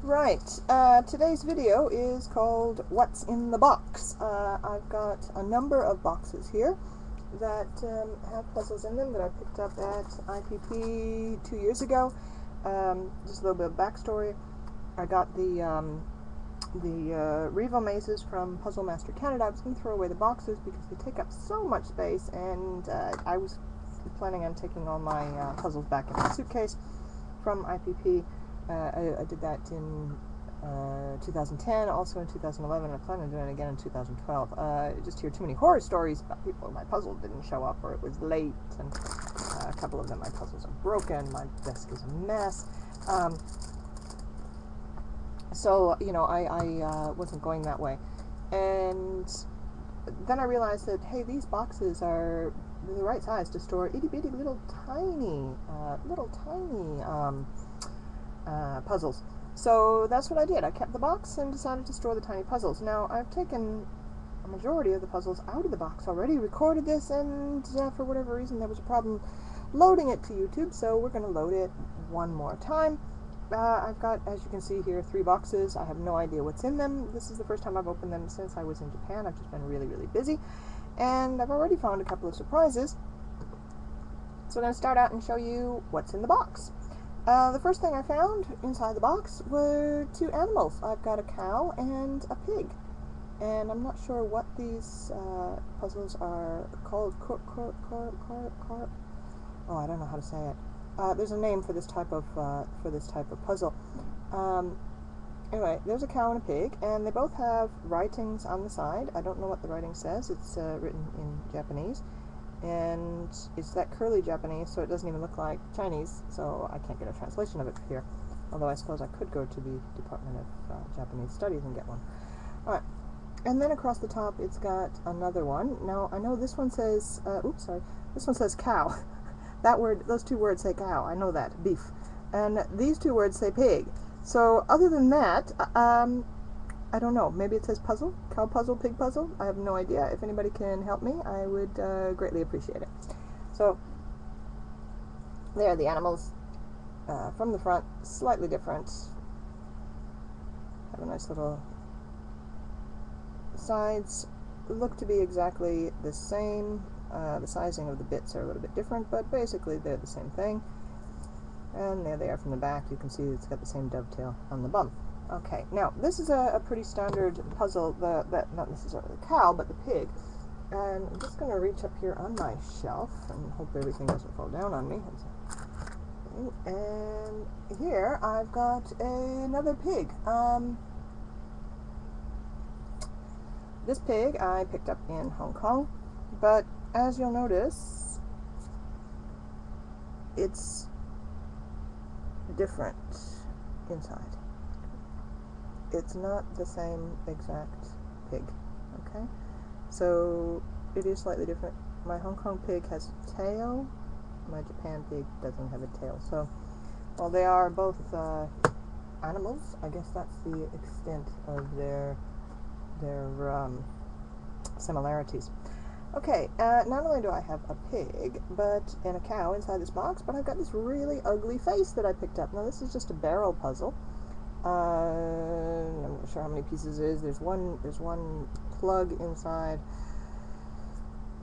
Right, today's video is called What's in the Box. I've got a number of boxes here that have puzzles in them that I picked up at IPP 2 years ago. Just a little bit of backstory. I got the Revo mazes from Puzzle Master Canada. I was going to throw away the boxes because they take up so much space, and I was planning on taking all my puzzles back in my suitcase from IPP. I did that in 2010, also in 2011, and I plan on doing it again in 2012. I just hear too many horror stories about people. My puzzle didn't show up, or it was late, and a couple of them, my puzzles are broken, my desk is a mess. So, you know, I wasn't going that way. And then I realized that, hey, these boxes are the right size to store itty-bitty little tiny puzzles. So that's what I did. I kept the box and decided to store the tiny puzzles. Now, I've taken a majority of the puzzles out of the box already, recorded this, and for whatever reason there was a problem loading it to YouTube, so we're going to load it one more time. I've got, as you can see here, 3 boxes. I have no idea what's in them. This is the first time I've opened them since I was in Japan. I've just been really, really busy, and I've already found a couple of surprises. So I'm going to start out and show you what's in the box. The first thing I found inside the box were 2 animals. I've got a cow and a pig, and I'm not sure what these puzzles are called. Oh, I don't know how to say it. There's a name for this type of puzzle. Anyway, there's a cow and a pig, and they both have writings on the side. I don't know what the writing says. It's written in Japanese. And it's that curly Japanese, so it doesn't even look like Chinese, so I can't get a translation of it here. Although I suppose I could go to the Department of Japanese Studies and get one. Alright, and then across the top it's got another one. Now, I know this one says, this one says cow. That word, those 2 words say cow, I know that, beef. And these 2 words say pig. So, other than that, I don't know. Maybe it says puzzle? Cow puzzle, pig puzzle? I have no idea. If anybody can help me, I would greatly appreciate it. So, there are the animals from the front, slightly different. Have a nice little sides. Look to be exactly the same. The sizing of the bits are a little bit different, but basically they're the same thing. And there they are from the back. You can see it's got the same dovetail on the bum. Okay, now this is a pretty standard puzzle, not necessarily the cow, but the pig. And I'm just going to reach up here on my shelf and hope everything doesn't fall down on me. And here I've got another pig. This pig I picked up in Hong Kong, but as you'll notice, it's different inside. It's not the same exact pig, okay? So it is slightly different. My Hong Kong pig has a tail. My Japan pig doesn't have a tail. So while they are both animals, I guess that's the extent of their similarities. Okay, not only do I have a pig and a cow inside this box, but I've got this really ugly face that I picked up. Now this is just a barrel puzzle. I'm not sure how many pieces it is. There's one plug inside.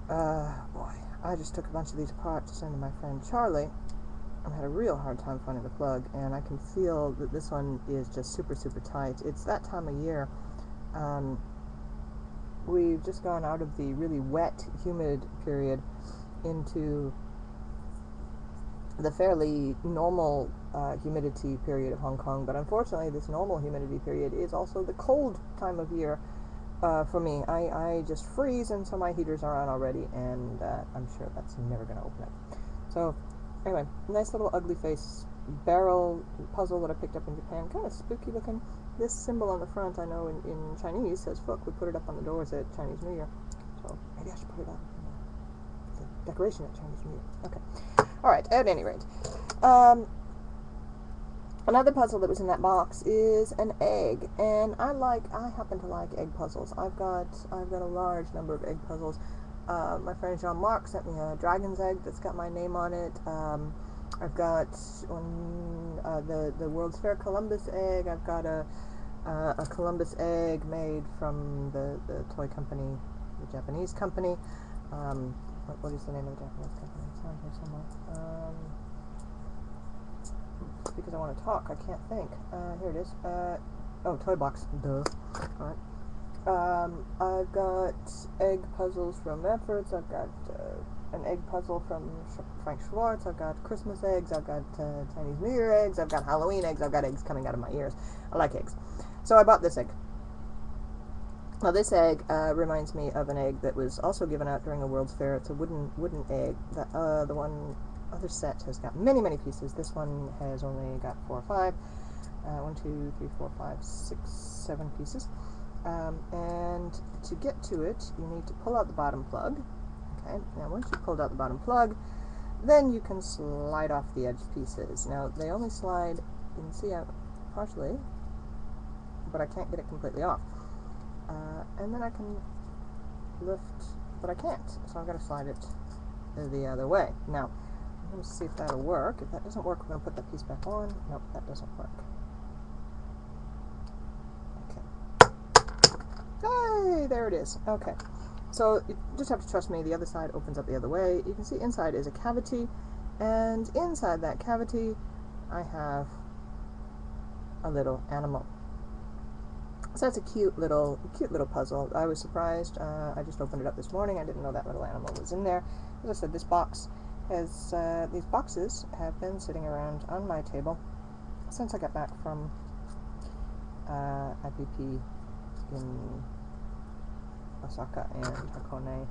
Boy, I just took a bunch of these apart to send to my friend Charlie. I had a real hard time finding the plug, and I can feel that this one is just super, super tight. It's that time of year. We've just gone out of the really wet, humid period into the fairly normal humidity period of Hong Kong, but unfortunately this normal humidity period is also the cold time of year for me. I just freeze, and so my heaters are on already, and I'm sure that's never going to open up. So anyway, nice little ugly face barrel puzzle that I picked up in Japan. Kind of spooky looking. This symbol on the front, I know in Chinese says "Fuck." We put it up on the doors at Chinese New Year, so maybe I should put it up as a decoration at Chinese New Year. Okay. Alright, at any rate. Another puzzle that was in that box is an egg, and I happen to like egg puzzles. I've got a large number of egg puzzles. My friend Jean-Marc sent me a dragon's egg that's got my name on it. I've got one the World's Fair Columbus egg. I've got a Columbus egg made from the toy company, the Japanese company. What is the name of the Japanese company? It's on here somewhere. Because I want to talk, I can't think. Here it is. Oh, Toy Box. Duh. Alright. I've got egg puzzles from Manfred's. I've got an egg puzzle from Frank Schwartz. I've got Christmas eggs. I've got Chinese New Year eggs. I've got Halloween eggs. I've got eggs coming out of my ears. I like eggs. So I bought this egg. Now this egg reminds me of an egg that was also given out during a World's Fair. It's a wooden egg. The one other set has got many pieces. This one has only got 4 or 5. 1, 2, 3, 4, 5, 6, 7 pieces. And to get to it, you need to pull out the bottom plug. Okay. Now once you've pulled out the bottom plug, then you can slide off the edge pieces. Now they only slide, you can see out partially, but I can't get it completely off. And then I can lift, but I can't, so I've got to slide it the other way. Now, I'm going to see if that'll work. If that doesn't work, we're going to put that piece back on. Nope, that doesn't work. Okay. Hey, there it is. Okay. So you just have to trust me. The other side opens up the other way. You can see inside is a cavity, and inside that cavity, I have a little animal. So that's a cute little puzzle. I was surprised. I just opened it up this morning. I didn't know that little animal was in there. As I said, this box has these boxes have been sitting around on my table since I got back from IPP in Osaka and Hakone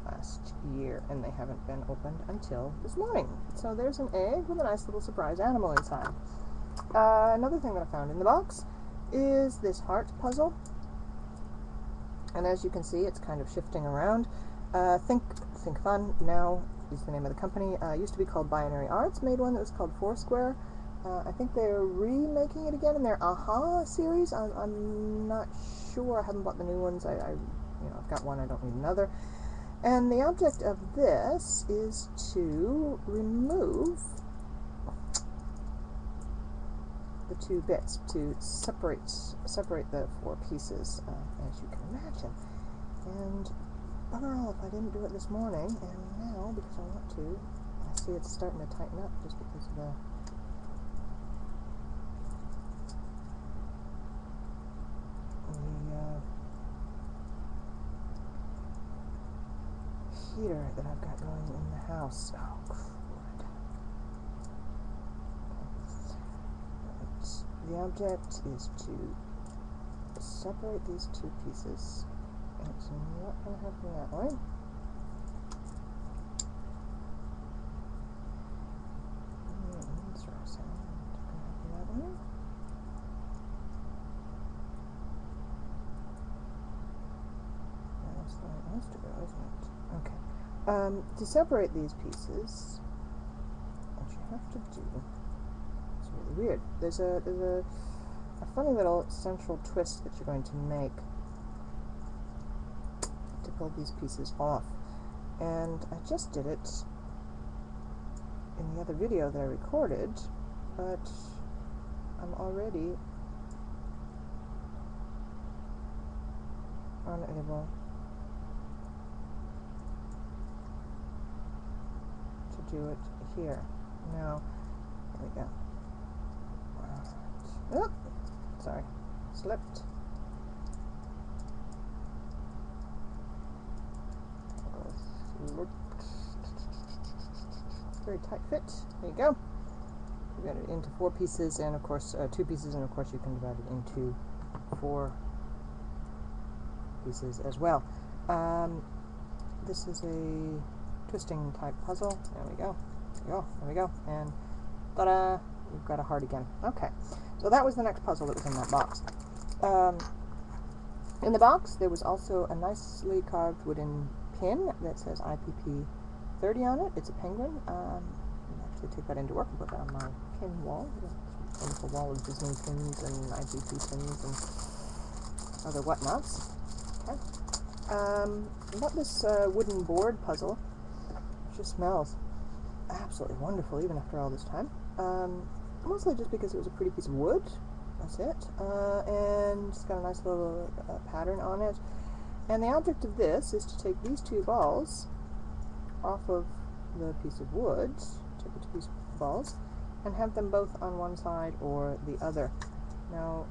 last year, and they haven't been opened until this morning. So there's an egg with a nice little surprise animal inside. Another thing that I found in the box is this heart puzzle, and as you can see, it's kind of shifting around. Think Fun now is the name of the company. Used to be called Binary Arts, made one that was called Foursquare. I think they're remaking it again in their Aha series. I'm not sure. I haven't bought the new ones. I've got one. I don't need another. And the object of this is to remove the 2 bits, to separate the 4 pieces, as you can imagine. And bugger all if I didn't do it this morning, and now, because I want to, I see it's starting to tighten up just because of the heater that I've got going in the house. Oh, crud. The object is to separate these 2 pieces. It's not going to happen that way. That's what I said. It's going to happen that way. That's the way it has to go, isn't it? Okay. To separate these pieces, what you have to do, it's really weird. There's a funny little central twist that you're going to make to pull these pieces off. And I just did it in the other video that I recorded, but I'm already unable to do it here. Now, here we go. Oh, sorry, slipped. Very tight fit. There you go. You got it into 4 pieces, and of course 2 pieces, and of course you can divide it into 4 pieces as well. This is a twisting type puzzle. There we go. There we go. And ta-da! We've got a heart again. Okay. So that was the next puzzle that was in that box. In the box, there was also a nicely carved wooden pin that says IPP 30 on it. It's a penguin. I'll actually take that into work and put that on my pin wall. A wonderful wall of Disney pins and IPP pins and other whatnots. Okay. I got this wooden board puzzle. It just smells absolutely wonderful, even after all this time. mostly just because it was a pretty piece of wood. That's it. And it's got a nice little pattern on it. And the object of this is to take these two balls off of the piece of wood, take the two pieces of balls, and have them both on one side or the other. Now,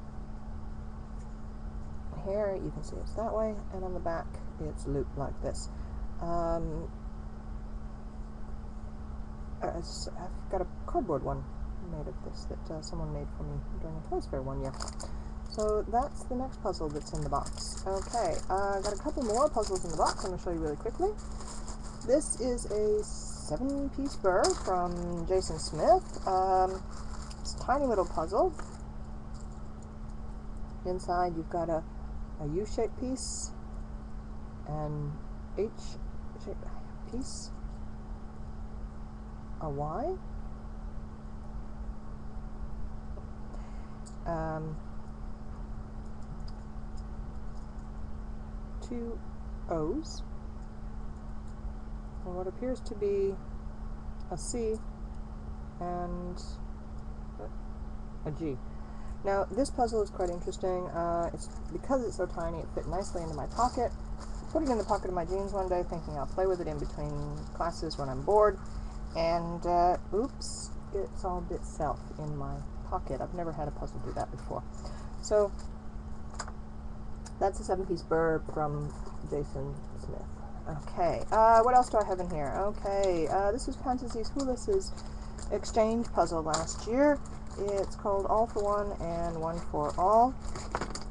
here you can see it's that way, and on the back it's looped like this. I've got a cardboard one made of this that someone made for me during a Toys Fair one year. So that's the next puzzle that's in the box. Okay, got a couple more puzzles in the box I'm going to show you really quickly. This is a 7-piece burr from Jason Smith. It's a tiny little puzzle. Inside you've got a U-shaped piece, an H-shaped piece, a Y, two O's, and what appears to be a C and a G. Now this puzzle is quite interesting. Because it's so tiny, it fit nicely into my pocket. I put it in the pocket of my jeans one day thinking I'll play with it in between classes when I'm bored, and oops, it's all bit itself in my pocket. I've never had a puzzle do that before. So that's a 7-piece burr from Jason Smith. Okay, what else do I have in here? Okay, this was Fantasies Hulis's exchange puzzle last year. It's called All for One and One for All.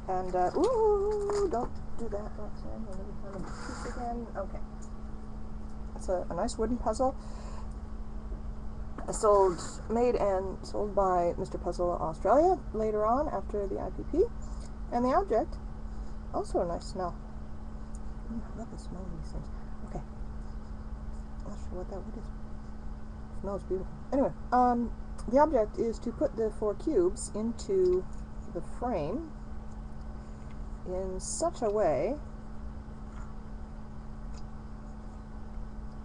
And, ooh, don't do that, Roxanne. You'll never find a piece again. Okay. It's a nice wooden puzzle. Made and sold by Mr. Puzzle Australia later on after the IPP. And the object, also a nice smell. I love the smell of these things. Okay. I'm not sure what that wood is. It smells beautiful. Anyway, the object is to put the 4 cubes into the frame in such a way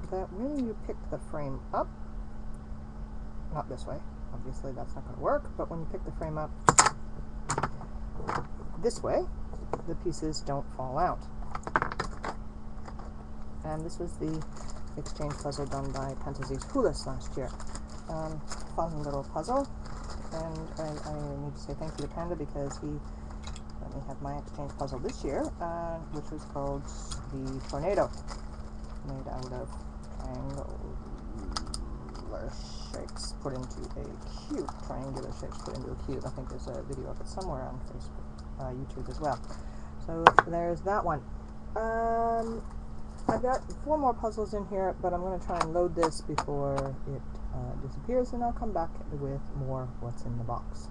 that when you pick the frame up, not this way, obviously that's not going to work, but when you pick the frame up this way, the pieces don't fall out. And this was the exchange puzzle done by Fantasies Hulis last year. Fun little puzzle, and I need to say thank you to Panda because he let me have my exchange puzzle this year, which was called the Tornado, made out of triangular shapes put into a cube. Triangular shapes put into a cube. I think there's a video of it somewhere on Facebook, YouTube as well. So there's that one. I've got 4 more puzzles in here, but I'm going to try and load this before it disappears, and I'll come back with more what's in the box.